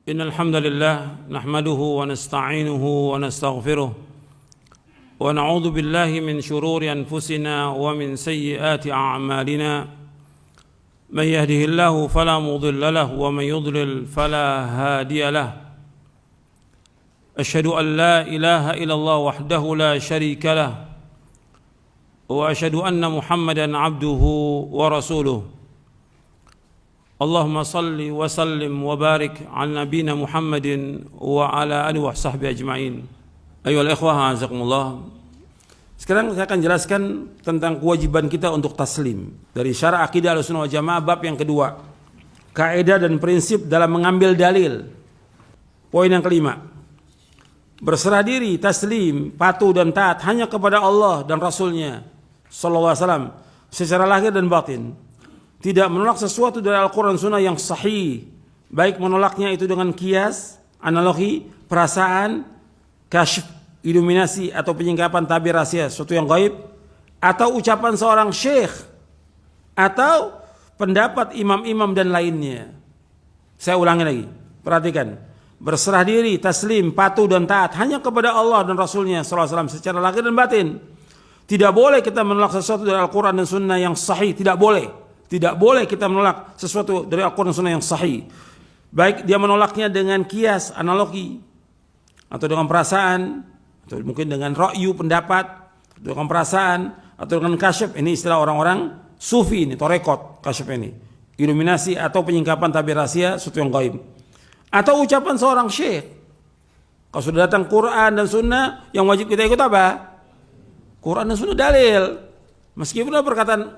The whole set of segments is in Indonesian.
إن الحمد لله نحمده ونستعينه ونستغفره ونعوذ بالله من شرور أنفسنا ومن سيئات أعمالنا من يهده الله فلا مضل له ومن يضلل فلا هادي له أشهد أن لا إله إلا الله وحده لا شريك له وأشهد أن محمدا عبده ورسوله اللهم صل وسلم وبارك على نبينا محمد وعلى آله وصحبه أجمعين. Ayolah ikhwah, azakumullah. Sekarang saya akan jelaskan tentang kewajiban kita untuk taslim dari syarah akidah Ahlussunnah wal Jamaah bab yang kedua. Kaidah dan prinsip dalam mengambil dalil. Poin yang kelima. Berserah diri, taslim, patuh dan taat hanya kepada Allah dan Rasulnya sallallahu alaihi wasallam secara lahir dan batin. Tidak menolak sesuatu dari Al-Quran Sunnah yang sahih, baik menolaknya itu dengan kias, analogi, perasaan, kasyf, iluminasi atau penyingkapan tabir rahasia, sesuatu yang gaib, atau ucapan seorang syekh, atau pendapat imam-imam dan lainnya. Saya ulangi lagi, perhatikan. Berserah diri, taslim, patuh dan taat hanya kepada Allah dan Rasulnya sallallahu alaihi wasallam secara lahir dan batin. Tidak boleh kita menolak sesuatu dari Al-Quran dan Sunnah yang sahih, tidak boleh. Tidak boleh kita menolak sesuatu dari Al-Quran dan Sunnah yang sahih. Baik dia menolaknya dengan kias, analogi, atau dengan perasaan, atau mungkin dengan ra'yu, pendapat, atau dengan perasaan, atau dengan kasyf. Ini istilah orang-orang sufi ini, torekot, kasyf ini. Iluminasi atau penyingkapan tabir rahasia, sesuatu yang gaib. Atau ucapan seorang syekh. Kalau sudah datang Quran dan Sunnah, yang wajib kita ikut apa? Quran dan Sunnah dalil. Meskipun ada perkataan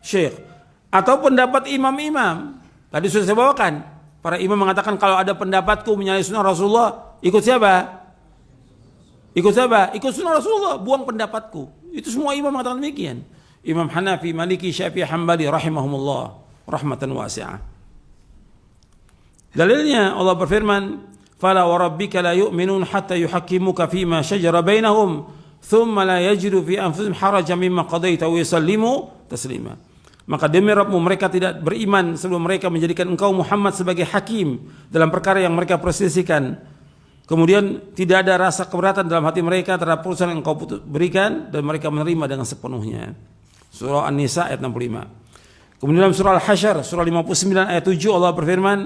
syekh. Atau pendapat imam-imam. Tadi sudah saya bawakan. Para imam mengatakan kalau ada pendapatku menyalahi sunnah Rasulullah, ikut siapa? Ikut siapa? Ikut sunnah Rasulullah, buang pendapatku. Itu semua imam mengatakan demikian. Imam Hanafi, Maliki, Syafi'i, Hambali rahimahumullah rahmatan wasi'ah. Dalilnya Allah berfirman, "Fala wa rabbika la yu'minun hatta yuhakkimuka fima shajara bainahum, thumma la yajidu fi anfusihim harajan mimma qadaita wa yusallimu taslima." Maka demi Rabbmu mereka tidak beriman sebelum mereka menjadikan engkau Muhammad sebagai hakim dalam perkara yang mereka perselisihkan. Kemudian tidak ada rasa keberatan dalam hati mereka terhadap putusan yang engkau berikan dan mereka menerima dengan sepenuhnya. Surah An-Nisa ayat 65. Kemudian dalam surah Al-Hasyr surah 59 ayat 7 Allah berfirman,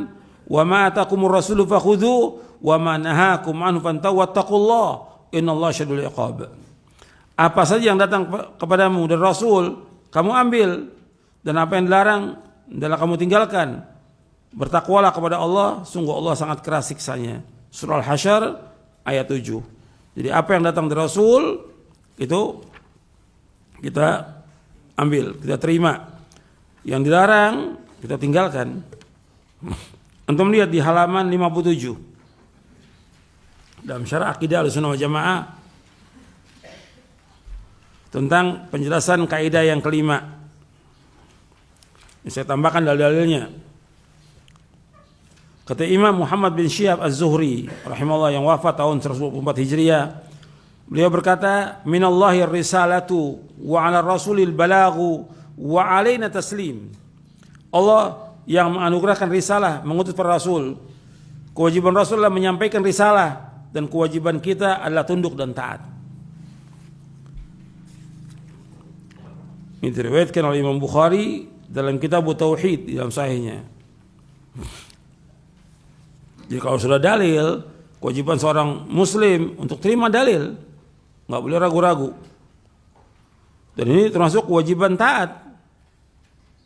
"Wa ma atakumur rasulu fakhudhu wa ma nahakum anhu fantahu wattaqullaha innallaha syadidul iqab." Apa saja yang datang kepadamu dari Rasul, kamu ambil. Dan apa yang dilarang, adalah kamu tinggalkan. Bertakwalah kepada Allah, sungguh Allah sangat keras siksanya. Surah Al-Hasyr ayat 7. Jadi apa yang datang dari Rasul, itu kita ambil, kita terima. Yang dilarang, kita tinggalkan. Antum lihat di halaman 57. Dalam syarah akidah Ahlussunnah wal Jamaah, tentang penjelasan kaidah yang kelima. Saya tambahkan dalil-dalilnya. Kata Imam Muhammad bin Syihab Az-Zuhri rahimahullah yang wafat tahun 124 Hijriah, beliau berkata, "Minallahi risalatu wa 'ala rasulil balaghu wa 'alaina taslim." Allah yang menganugerahkan risalah, mengutus para rasul. Kewajiban Rasul adalah menyampaikan risalah dan kewajiban kita adalah tunduk dan taat. Ini diriwayatkan oleh Imam Bukhari dalam kitab Tauhid di dalam sahihnya. Jadi kalau sudah dalil, kewajiban seorang muslim untuk terima dalil, nggak boleh ragu-ragu. Dan ini termasuk kewajiban taat.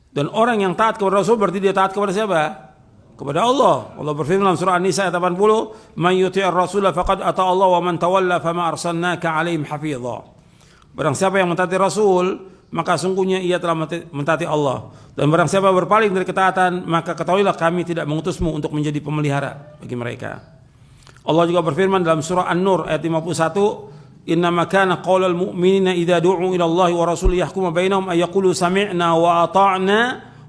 Dan orang yang taat kepada Rasul berarti dia taat kepada siapa? Kepada Allah. Allah berfirman dalam surah An-Nisa ayat 80, "Man yuti'ir rasula faqad ata Allah wa man tawalla fama arsalnaka 'alaihim hafidha." Barang siapa yang mentaati Rasul, maka sungguhnya ia telah mentaati Allah. Dan barang siapa berpaling dari ketaatan, maka ketahuilah kami tidak mengutusmu untuk menjadi pemelihara bagi mereka. Allah juga berfirman dalam surah An-Nur ayat 51, "Innama kana qaulal mu'minina idza du'u ila Allah wa rasulih yahkuma bainahum ay yaqulu sami'na wa ata'na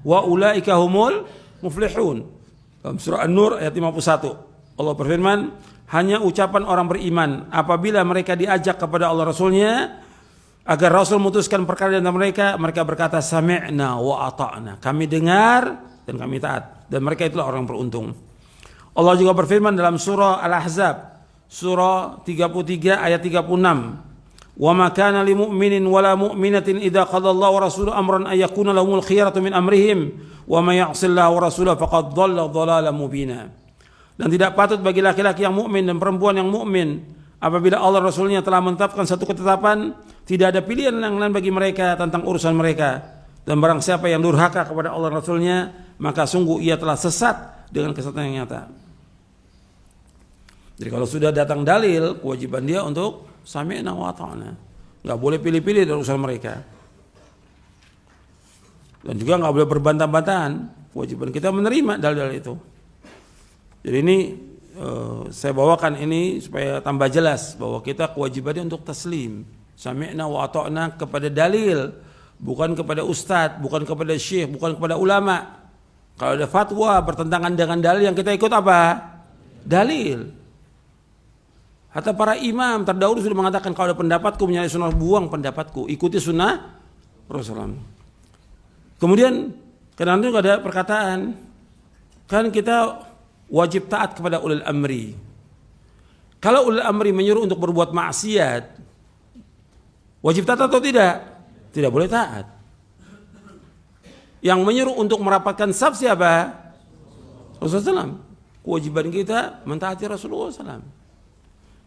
wa ulaika humul muflihun." Dalam surah An-Nur ayat 51 Allah berfirman, hanya ucapan orang beriman apabila mereka diajak kepada Allah Rasulnya agar Rasul memutuskan perkara di antara mereka, mereka berkata sami'na wa ata'na, kami dengar dan kami taat, dan mereka itulah orang yang beruntung. Allah juga berfirman dalam surah Al-Ahzab, surah 33 ayat 36. Wa ma kana lil mu'minin wala mu'minatin idza qada Allahu wa rasuluhu amran ay yakuna lahumul khiyaratu min amrihim wa may ya'sillaha wa rasulahu faqad dhalla dhalalan mubina. Dan tidak patut bagi laki-laki yang mukmin dan perempuan yang mukmin apabila Allah Rasulnya telah menetapkan satu ketetapan, tidak ada pilihan yang lain bagi mereka tentang urusan mereka. Dan barang siapa yang durhaka kepada Allah Rasulnya, maka sungguh ia telah sesat dengan kesesatan yang nyata. Jadi kalau sudah datang dalil, kewajiban dia untuk sami'na wa ata'na. Nggak boleh pilih-pilih dari urusan mereka. Dan juga nggak boleh berbantah-bantahan. Kewajiban kita menerima dalil-dalil itu. Jadi ini saya bawakan ini supaya tambah jelas bahwa kita kewajibannya untuk taslim. Sami'na wa ata'na kepada dalil, bukan kepada ustadz, bukan kepada syekh, bukan kepada ulama. Kalau ada fatwa bertentangan dengan dalil, yang kita ikut apa? Dalil. Hatta para imam terdahulu sudah mengatakan kalau ada pendapatku menyalahi sunnah, buang pendapatku, ikuti sunnah Rasulullah. Kemudian kadang itu ada perkataan, kan kita wajib taat kepada ulil amri. Kalau ulil amri menyuruh untuk berbuat maksiat, wajib taat atau tidak? Tidak boleh taat. Yang menyuruh untuk merapatkan saf siapa? Rasulullah SAW. Kewajiban kita mentaati Rasulullah SAW.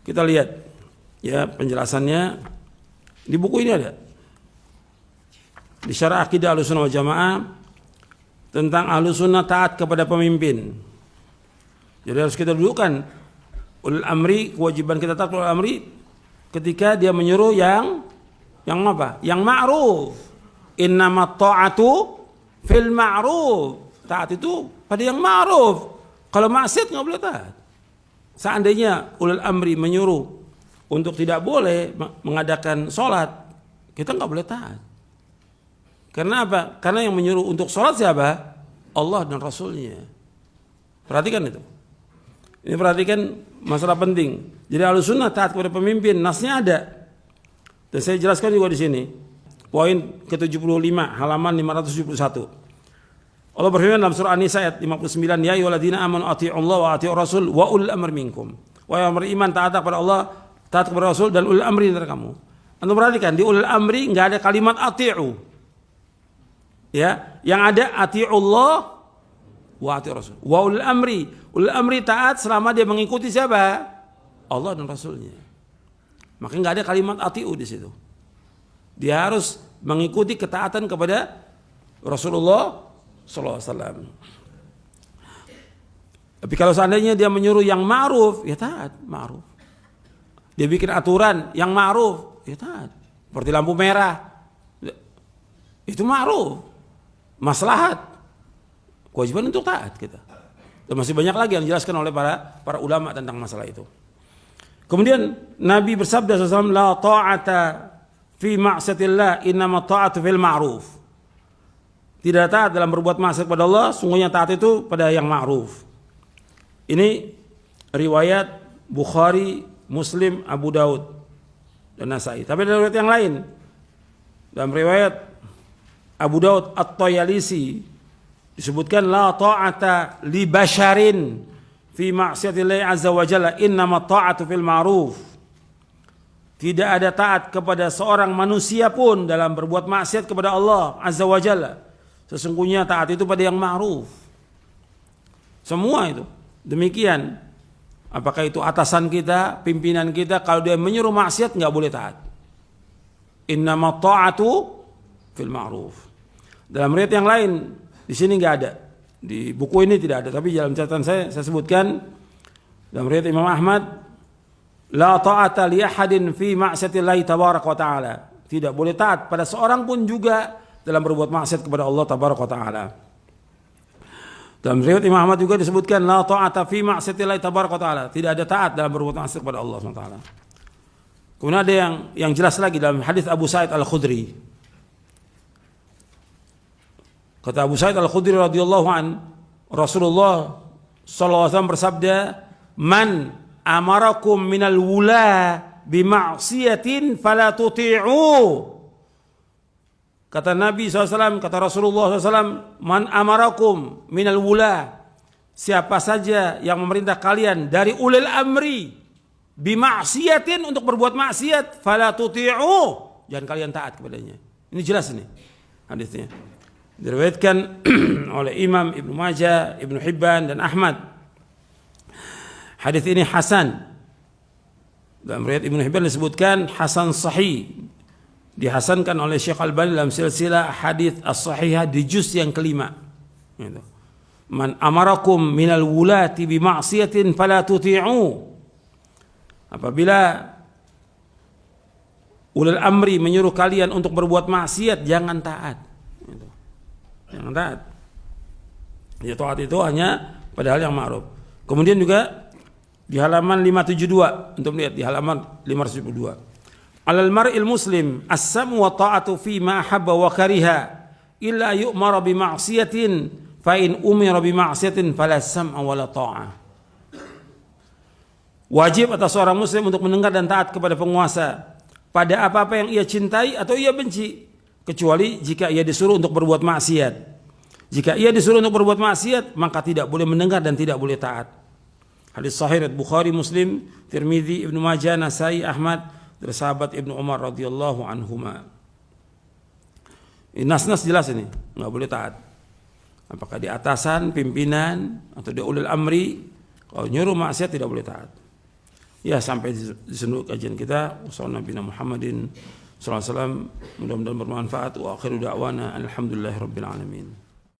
Kita lihat ya penjelasannya di buku ini ada. Di Syarah Aqidah Ahlussunnah wal Jamaah tentang Ahlussunnah taat kepada pemimpin. Jadi harus kita dudukkan ulil amri, kewajiban kita taat ulil amri ketika dia menyuruh yang apa? Yang ma'ruf. Innamat ta'atu fil ma'ruf. Taat itu pada yang ma'ruf. Kalau maksiat enggak boleh taat. Seandainya ulil amri menyuruh untuk tidak boleh mengadakan sholat, kita nggak boleh taat. Karena apa? Karena yang menyuruh untuk sholat siapa? Allah dan Rasulnya. Perhatikan itu. Ini perhatikan masalah penting. Jadi Ahlussunnah taat kepada pemimpin, nasnya ada. Dan saya jelaskan juga di sini. Poin ke-75 halaman 571. Allah berfirman dalam surah An-Nisa ayat 59, ya ayyuhalladzina amanu athi'ullaha wa athi'ur rasul wa ulil amri minkum. Wahai orang beriman, taat kepada Allah, taat kepada Rasul dan ulil amri antara kamu. Anda perhatikan di ulil amri enggak ada kalimat athi'u. Ya, yang ada athi'ullah wa athi'ur rasul. Wa ulil amri taat selama dia mengikuti siapa? Allah dan Rasulnya. Maka enggak ada kalimat athi'u di situ. Dia harus mengikuti ketaatan kepada Rasulullah sallallahu alaihi wasallam. Tapi kalau seandainya dia menyuruh yang ma'ruf, ya taat, ma'ruf. Dia bikin aturan yang ma'ruf, ya taat. Seperti lampu merah. Itu ma'ruf. Maslahat. Kewajiban untuk taat kita. Dan masih banyak lagi yang dijelaskan oleh para ulama tentang masalah itu. Kemudian Nabi bersabda SAW, la ta'ata fi ma'siyatillah, innama ta'atu fil ma'ruf. Tidak taat dalam berbuat maksiat kepada Allah, sungguhnya taat itu pada yang ma'ruf. Ini riwayat Bukhari, Muslim, Abu Daud dan Nasai. Tapi ada riwayat yang lain. Dalam riwayat Abu Daud At-Tayalisi disebutkan la ta'ata li basharin fi ma'siyatillahi azza wa jalla, innama ta'atu fil ma'ruf. Tidak ada taat kepada seorang manusia pun dalam berbuat maksiat kepada Allah azza wa jalla. Sesungguhnya taat itu pada yang ma'ruf. Semua itu. Demikian. Apakah itu atasan kita, pimpinan kita, kalau dia menyuruh maksiat enggak boleh taat. Innama ta'atu fil ma'ruf. Dalam riwayat yang lain di sini enggak ada. Di buku ini tidak ada, tapi dalam catatan saya sebutkan dalam riwayat Imam Ahmad, la ta'ata li ahadin fi ma'siyatillahi tabaraka wa ta'ala. Tidak boleh taat pada seorang pun juga dalam berbuat maksiat kepada Allah tabaraka wa ta'ala. Dalam riwayat Imam Ahmad juga disebutkan la ta'ata fi ma'siyatillahi tabaraka wa ta'ala. Tidak ada taat dalam berbuat maksiat kepada Allah subhanahu wa ta'ala. Kemudian ada yang jelas lagi dalam hadis Abu Sa'id Al-Khudri. Kata Abu Sa'id Al-Khudri radhiyallahu an, Rasulullah sallallahu alaihi wasallam bersabda, "Man amarakum minal wula bi ma'siyatin fala tuti'u." Kata Nabi SAW, kata Rasulullah SAW, man amarakum minal wula, siapa saja yang memerintah kalian dari ulil amri bima'siyatin, untuk berbuat maksiat, fala tuti'u, jangan kalian taat kepadanya. Ini jelas ini hadisnya. Diriwayatkan oleh Imam Ibnu Majah, Ibnu Hibban dan Ahmad. Hadis ini hasan. Dalam riwayat Ibnu Hibban disebutkan hasan sahih. Dihasankan oleh Syekh Al-Albani dalam silsilah hadis as-sahihah di juz yang kelima. Gitu. Man amarakum minal wulati bima'siyatin fala tuti'u. Apabila ulil amri menyuruh kalian untuk berbuat maksiat, jangan taat. Gitu. Jangan taat. Ya, taat itu hanya pada hal yang ma'ruf. Kemudian juga di halaman 572, untuk melihat di halaman 572. Alal mar'il muslim as-sam'u wa ta'atu fi ma ahabba wa kariha illa yu'mara bi ma'siyatin fa in umira bi ma'siyatin fala sam'a wa la ta'ah. Wajib atas seorang muslim untuk mendengar dan taat kepada penguasa pada apa-apa yang ia cintai atau ia benci, kecuali jika ia disuruh untuk berbuat maksiat. Jika ia disuruh untuk berbuat maksiat, maka tidak boleh mendengar dan tidak boleh taat. Hadis sahih riwayat Bukhari, Muslim, Tirmidzi, Ibnu Majah, Nasai, Ahmad dari sahabat Ibnu Umar radhiyallahu anhuma. Ini nas-nas jelas ini, enggak boleh taat. Apakah di atasan, pimpinan atau di ulil amri, kalau nyuruh maksiat tidak boleh taat. Ya, sampai di sini kajian kita. Wassalamualaikum warahmatullahi wabarakatuh. Mudah-mudahan bermanfaat. Wa akhiru da'wana alhamdulillahirabbil alamin.